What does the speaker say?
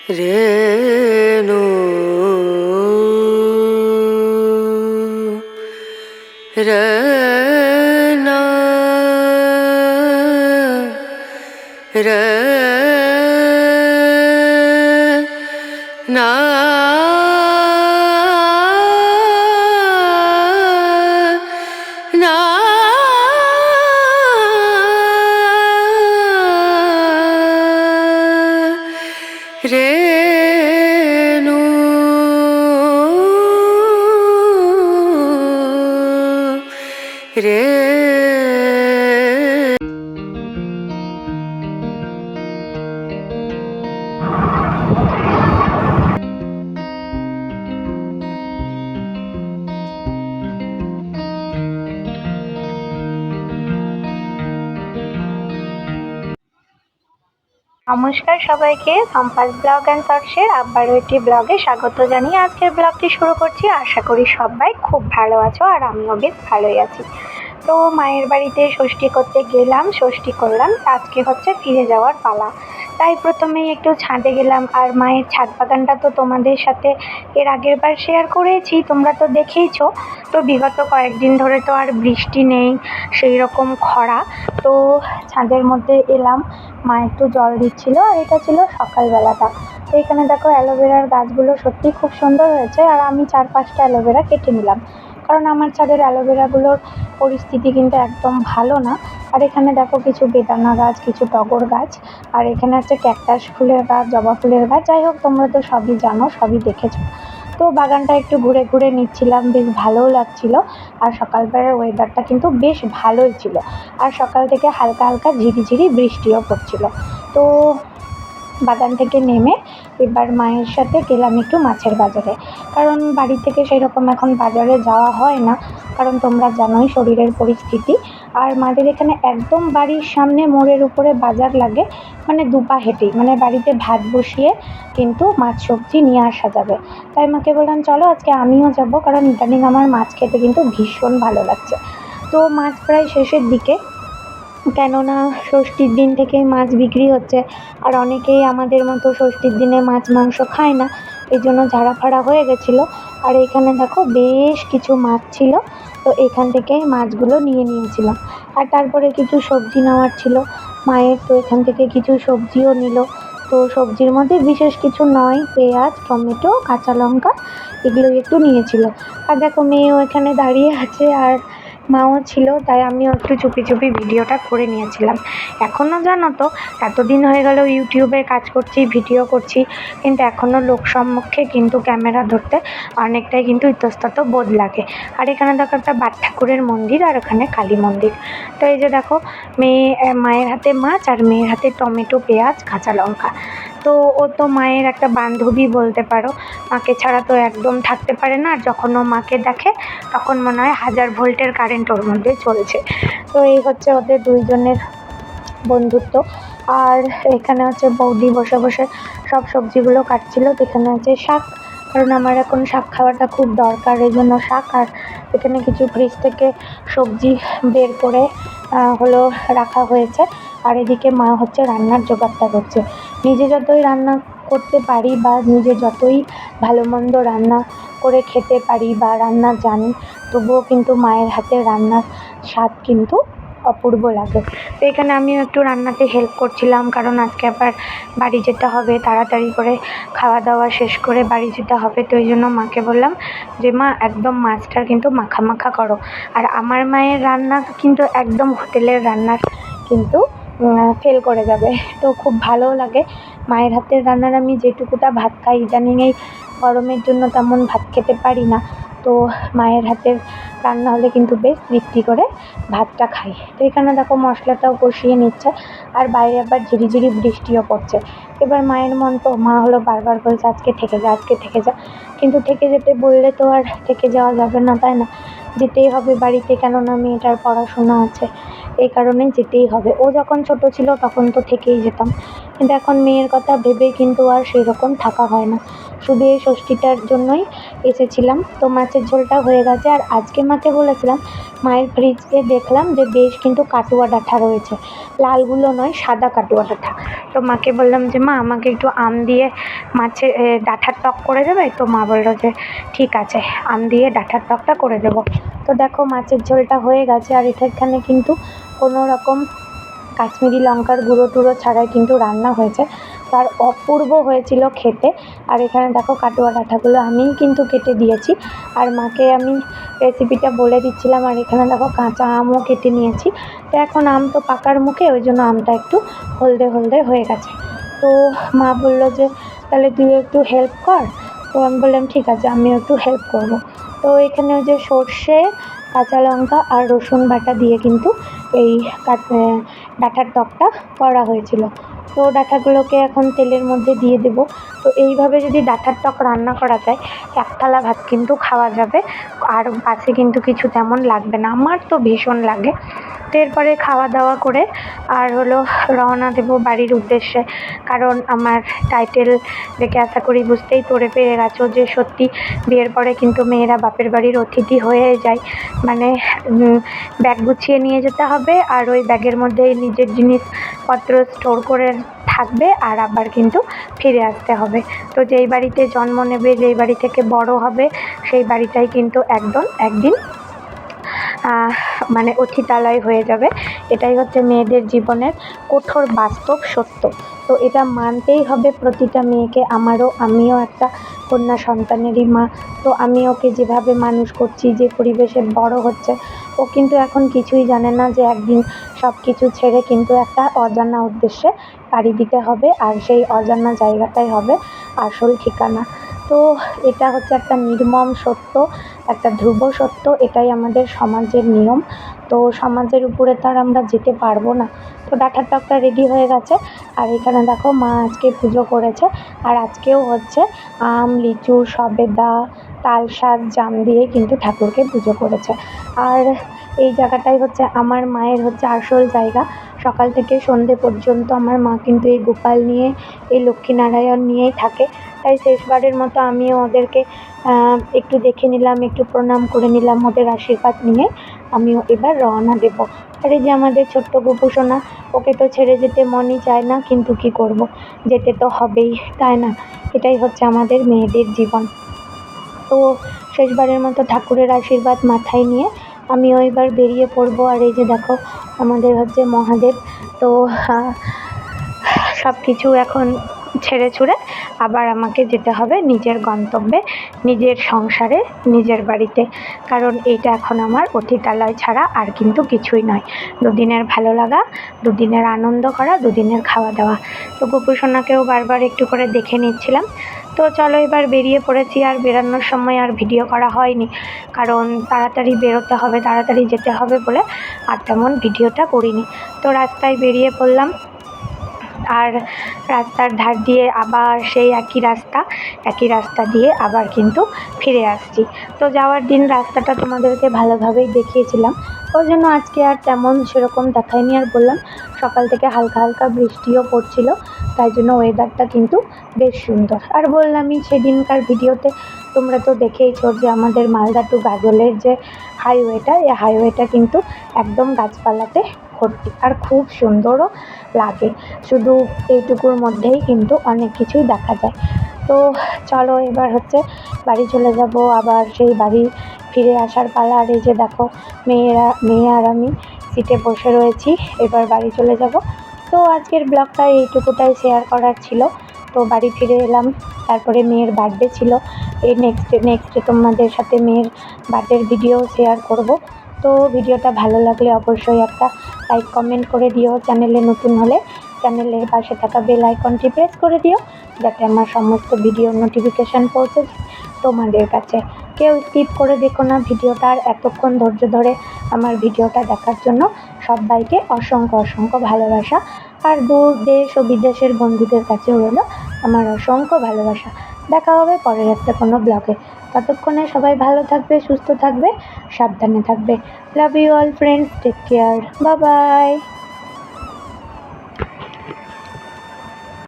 রেণু রনা রনা না রেণু রে নমস্কার সবাইকে, সম্পাস ব্লগ অ্যান্ড শর্টসের আবারও একটি ব্লগে স্বাগত জানিয়ে আজকের ব্লগটি শুরু করছি। আশা করি সবাই খুব ভালো আছো আর আমিও বেশ ভালোই আছি। তো মায়ের বাড়িতে ষষ্ঠী করতে গেলাম, ষষ্ঠী করলাম, আজকে হচ্ছে ফিরে যাওয়ার পালা। তাই প্রথমেই একটু ছাদে গেলাম। আর মায়ের ছাদ বাগানটা তো তোমাদের সাথে এর আগের বার শেয়ার করেছি, তোমরা তো দেখেইছো। তো বিগত কয়েকদিন ধরে তো আর বৃষ্টি নেই, সেই রকম খরা। তো ছাদের মধ্যে এলাম, মা একটু জল দিচ্ছিল, আর এটা ছিল সকালবেলাটা। তো এখানে দেখো অ্যালোভেরার গাছগুলো সত্যি খুব সুন্দর হয়েছে, আর আমি 4-5টা অ্যালোভেরা কেটে নিলাম, কারণ আমার ছাদের অ্যালোভেরাগুলোর পরিস্থিতি কিন্তু একদম ভালো না। আর এখানে দেখো কিছু বেদানা গাছ, কিছু টগর গাছ, আর এখানে আছে ক্যাকটাস ফুলের গাছ, জবা ফুলের গাছ। যাই হোক, তোমরা তো সবই জানো, সবই দেখেছো। তো বাগানটা একটু ঘুরে ঘুরে নিচ্ছিলাম, বেশ ভালোও লাগছিল। আর সকালবেলার ওয়েদারটা কিন্তু বেশ ভালোই ছিল, আর সকাল থেকে হালকা হালকা ঝিরিঝিরি বৃষ্টিও পড়ছিল। তো বাগান থেকে নেমে এবার মায়ের সাথে গেলাম একটু মাছের বাজারে, কারণ বাড়ি থেকে সেরকম এখন বাজারে যাওয়া হয় না, কারণ তোমরা জানোই শরীরের পরিস্থিতি। আর মাদের এখানে একদম বাড়ির সামনে মোড়ের উপরে বাজার লাগে, মানে 2 পা হেঁটেই, মানে বাড়িতে ভাত বসিয়ে কিন্তু মাছ সবজি নিয়ে আসা যাবে। তাই মাকে বললাম চলো আজকে আমিও যাব, কারণ ইদানিং আমার মাছ খেতে কিন্তু ভীষণ ভালো লাগছে। তো মাছ প্রায় শেষের দিকে, কেননা ষষ্ঠীর দিন থেকেই মাছ বিক্রি হচ্ছে, আর অনেকেই আমাদের মতো ষষ্ঠীর দিনে মাছ মাংস খায় না, এই জন্য ঝাড়া ফাড়া হয়ে গেছিলো। আর এখানে দেখো বেশ কিছু মাছ ছিল, তো এখান থেকেই মাছগুলো নিয়ে নিয়েছিলাম। আর তারপরে কিছু সবজি নেওয়ার ছিল মায়ের, তো এখান থেকে কিছু সবজিও নিল। তো সবজির মধ্যে বিশেষ কিছু নয়, পেঁয়াজ, টমেটো, কাঁচা লঙ্কা, এগুলো একটু নিয়েছিল। আর দেখো মেয়েও এখানে দাঁড়িয়ে আছে, আর মাও ছিল, তাই আমিও একটু চুপি চুপি ভিডিওটা করে নিয়েছিলাম। এখনও জানো তো, এতদিন হয়ে গেল ইউটিউবে কাজ করছি, ভিডিও করছি, কিন্তু এখনও লোক সম্মুখে কিন্তু ক্যামেরা ধরতে অনেকটাই কিন্তু ইতস্তত বোধ লাগে। আর এখানে দেখো একটা বাট ঠাকুরের মন্দির, আর ওখানে কালী মন্দির। তো এই যে দেখো মায়ের হাতে মাছ, আর মেয়ের হাতে টমেটো, পেঁয়াজ, কাঁচা লঙ্কা। তো ও তো মায়ের একটা বান্ধবী বলতে পারো, মাকে ছাড়া তো একদম থাকতে পারে না, আর যখন ও মাকে দেখে তখন মনে হয় 1000 ভোল্টের কারেন্ট ওর মধ্যে চলছে। তো এই হচ্ছে ওদের দুইজনের বন্ধুত্ব। আর এখানে হচ্ছে বৌদি বসে বসে সব সবজিগুলো কাটছিল। তো এখানে আছে শাক, কারণ আমার এখন শাক খাওয়াটা খুব দরকার, এই জন্য শাক। আর এখানে কিছু ফ্রিজ থেকে সবজি বের করে হলো রাখা হয়েছে। আর এদিকে মা হচ্ছে রান্নার জোগাড়টা করছে। নিজে যতই রান্না করতে পারি, বা নিজে যতই ভালো মন্দ রান্না করে খেতে পারি বা রান্না জানি, তবুও কিন্তু মায়ের হাতের রান্নার স্বাদ কিন্তু অপূর্ব লাগে। তো এখানে আমিও একটু রান্নাতে হেল্প করছিলাম, কারণ আজকে আবার বাড়ি যেতে হবে, তাড়াতাড়ি করে খাওয়া দাওয়া শেষ করে বাড়ি যেতে হবে। তো এই জন্য মাকে বললাম যে মা একদম মাছটা কিন্তু মাখা মাখা করো। আর আমার মায়ের রান্না কিন্তু একদম হোটেলের রান্নার কিন্তু ফেল করে যাবে। তো খুব ভালোও লাগে মায়ের হাতের রান্নার। আমি যেটুকুটা ভাত খাই, ইদানিং এই গরমের জন্য তেমন ভাত খেতে পারি না, তো মায়ের হাতের রান্না হলে কিন্তু বেশ তৃপ্তি করে ভাতটা খাই। তো এখানে দেখো মশলাটাও কষিয়ে নিচ্ছে, আর বাইরে আবার ঝিরিঝিরি বৃষ্টিও পড়ছে। এবার মায়ের মন তো, মা হলো বারবার বলছে আজকে থেকে যা, আজকে থেকে যা, কিন্তু থেকে যেতে বললে তো আর থেকে যাওয়া যাবে না, তাই না? যেতেই হবে বাড়িতে, কেননা মেয়েটার পড়াশোনা আছে, এই কারণে যেতেই হবে। ও যখন ছোট ছিল তখন তো থেকেই যেতাম, কিন্তু এখন মেয়ের কথা ভেবে কিন্তু আর সেরকম থাকা হয় না। শুধু এই ষষ্ঠীটার জন্যই এসেছিলাম। তো মাছের ঝোলটা হয়ে গেছে। আর আজকে মাকে বলেছিলাম, মায়ের ফ্রিজে দেখলাম যে বেশ কিন্তু কাটুয়া ডাঁটা রয়েছে, লালগুলো নয়, সাদা কাটুয়া ডাঁটা। তো মাকে বললাম যে মা আমাকে একটু আম দিয়ে মাছের ডাঁটার টক করে দেবে? তো মা বললো যে ঠিক আছে, আম দিয়ে ডাঁটার টকটা করে দেবো। তো দেখো মাছের ঝোলটা হয়ে গেছে। আর এখানে কিন্তু কোনো রকম কাশ্মীরি লঙ্কার গুঁড়ো টুড়ো ছাড়াই কিন্তু রান্না হয়েছে। তার অপূর্ব হয়েছিল খেতে। আর এখানে দেখো কাটুয়া ডাঁটাগুলো আমিই কিন্তু কেটে দিয়েছি। আর মাকে আমি রেসিপিটা বলে দিচ্ছিলাম। আর এখানে দেখো কাঁচা আমও কেটে নিয়েছি। তো এখন আম তো পাকার মুখে, ওই জন্য আমটা একটু হলদে হলদে হয়ে গেছে। তো মা বললো যে তাহলে তুই একটু হেল্প কর। তো আমি বললাম ঠিক আছে, আমিও একটু হেল্প করবো। তো এখানে ওই যে সর্ষে, কাঁচা লঙ্কা আর রসুন বাটা দিয়ে কিন্তু এই ডাঁটার টকটা করা হয়েছিল। তো ডাঁটাগুলোকে এখন তেলের মধ্যে দিয়ে দেব। তো এইভাবে যদি ডাঁটার টক রান্না করা যায়, এক থালা ভাত কিন্তু খাওয়া যাবে। আর পাশে কিন্তু কিছু তেমন লাগবে না, আমার তো ভীষণ লাগে। তো এরপরে খাওয়া দাওয়া করে আর হলো রওনা দেবো বাড়ির উদ্দেশ্যে। কারণ আমার টাইটেল দেখে আশা করি বুঝতেই পেরে গেছো যে সত্যি বিয়ের পরে কিন্তু মেয়েরা বাপের বাড়ির অতিথি হয়ে যায়। মানে ব্যাগ গুছিয়ে নিয়ে যেতে হবে, আর ওই ব্যাগের মধ্যেই নিজের জিনিসপত্র স্টোর করে থাকবে, আর আবার কিন্তু ফিরে আসতে হবে। তো যেই বাড়িতে জন্ম নেবে, যেই বাড়ি থেকে বড় হবে, সেই বাড়িটাই কিন্তু একদিন মানে অতিথালয় হয়ে যাবে। এটাই হচ্ছে মেয়েদের জীবনের কঠোর বাস্তব সত্য। তো এটা মানতেই হবে প্রতিটা মেয়েকে। আমিও একটা কন্যা সন্তানেরই মা। তো আমি ওকে যেভাবে মানুষ করছি, যে পরিবেশে বড় হচ্ছে, ও কিন্তু এখন কিছুই জানে না যে একদিন সব কিছু ছেড়ে কিন্তু একটা অজানা উদ্দেশ্যে পাড়ি দিতে হবে। আর সেই অজানা জায়গাটাই হবে আসল ঠিকানা। তো এটা হচ্ছে একটা নির্মম সত্য, একটা ধ্রুব সত্য। এটাই আমাদের সমাজের নিয়ম। তো সমাজের উপরে তো আর আমরা যেতে পারবো না। তো ডাঁটার টকটা রেডি হয়ে গেছে। আর এখানে দেখো মা আজকে পুজো করেছে। আর আজকেও হচ্ছে আম, লিচু, সবেদা, তাল শাক, জাম দিয়ে কিন্তু ঠাকুরকে পুজো করেছে। আর এই জায়গাটাই হচ্ছে আমার মায়ের হচ্ছে আসল জায়গা। সকাল থেকে সন্ধে পর্যন্ত আমার মা কিন্তু এই গোপাল নিয়ে, এই লক্ষ্মীনারায়ণ নিয়েই থাকে। তাই শেষবারের মতো আমিও ওদেরকে একটু দেখে নিলাম, একটু প্রণাম করে নিলাম। ওদের আশীর্বাদ নিয়ে আমিও এবার রওনা দেব। আর এই যে আমাদের ছোট্ট গোপু সোনা, ওকে তো ছেড়ে যেতে মনই চায় না, কিন্তু কি করব, যেতে তো হবেই, তাই না? এটাই হচ্ছে আমাদের মেয়েদের জীবন। তো শেষবারের মতো ঠাকুরের আশীর্বাদ মাথায় নিয়ে আমিও এবার বেরিয়ে পড়বো। আর এই যে দেখো আমাদের হচ্ছে মহাদেব। তো সব কিছু এখন ছেড়ে ছুড়ে আবার আমাকে যেতে হবে নিজের গন্তব্যে, নিজের সংসারে, নিজের বাড়িতে। কারণ এইটা এখন আমার অতিথালয় ছাড়া আর কিন্তু কিছুই নয়। দুদিনের ভালো লাগা, দুদিনের আনন্দ করা, দুদিনের খাওয়া দাওয়া। তো গোপু সোনাকেও বারবার একটু করে দেখে নিচ্ছিলাম। তো চলো এবার বেরিয়ে পড়েছি। আর বেরানোর সময় আর ভিডিও করা হয়নি, কারণ তাড়াতাড়ি বেরোতে হবে, তাড়াতাড়ি যেতে হবে বলে আর তেমন ভিডিওটা করিনি। তো রাস্তায় বেরিয়ে পড়লাম। আর রাস্তার ধার দিয়ে আবার সেই একই রাস্তা দিয়ে আবার কিন্তু ফিরে আসছি। তো যাওয়ার দিন রাস্তাটা তোমাদেরকে ভালোভাবেই দেখিয়েছিলাম, ওই জন্য আজকে আর তেমন সেরকম দেখাইনি। আর বললাম সকাল থেকে হালকা হালকা বৃষ্টিও পড়ছিল, তাই জন্য ওয়েদারটা কিন্তু বেশ সুন্দর। আর বললামই সেদিনকার ভিডিওতে, তোমরা তো দেখেইছো যে আমাদের মালদা টু গাজলের যে হাইওয়েটা, এই হাইওয়েটা কিন্তু একদম গাছপালাতে ভর্তি, আর খুব সুন্দরও লাগে। শুধু এইটুকুর মধ্যেই কিন্তু অনেক কিছুই দেখা যায়। তো চলো এবার হচ্ছে বাড়ি চলে যাব। আবার সেই বাড়ি ফিরে আসার পালা। আর এই যে দেখো মেয়ে আর আমি সিটে বসে রয়েছি, এবার বাড়ি চলে যাব। তো আজকের ব্লগটা এইটুকুটাই শেয়ার করার ছিল। তো বাড়ি ফিরে এলাম, তারপরে মেয়ের বার্থডে ছিল। এই নেক্সটে তোমাদের সাথে মেয়ের বার্থডের ভিডিও শেয়ার করব। তো ভিডিওটা ভালো লাগলে অবশ্যই একটা লাইক কমেন্ট করে দিও। চ্যানেলে নতুন হলে চ্যানেলের পাশে থাকা বেল আইকনটি প্রেস করে দিও, যাতে আমার সমস্ত ভিডিওর নোটিফিকেশান পৌঁছে তোমাদের কাছে। কেউ স্কিপ করে দেখো না ভিডিওটা। আর এতক্ষণ ধৈর্য ধরে আমার ভিডিওটা দেখার জন্য সবাইকে অসংখ্য ভালোবাসা। আর দূর দেশ ও বিদেশের বন্ধুদের কাছেও রইলো আমার অসংখ্য ভালোবাসা। দেখা হবে পরের একটা কোনো ব্লগে। ততক্ষণে সবাই ভালো থাকবে, সুস্থ থাকবে, সাবধানে থাকবে। Love you all friends, take care, bye by.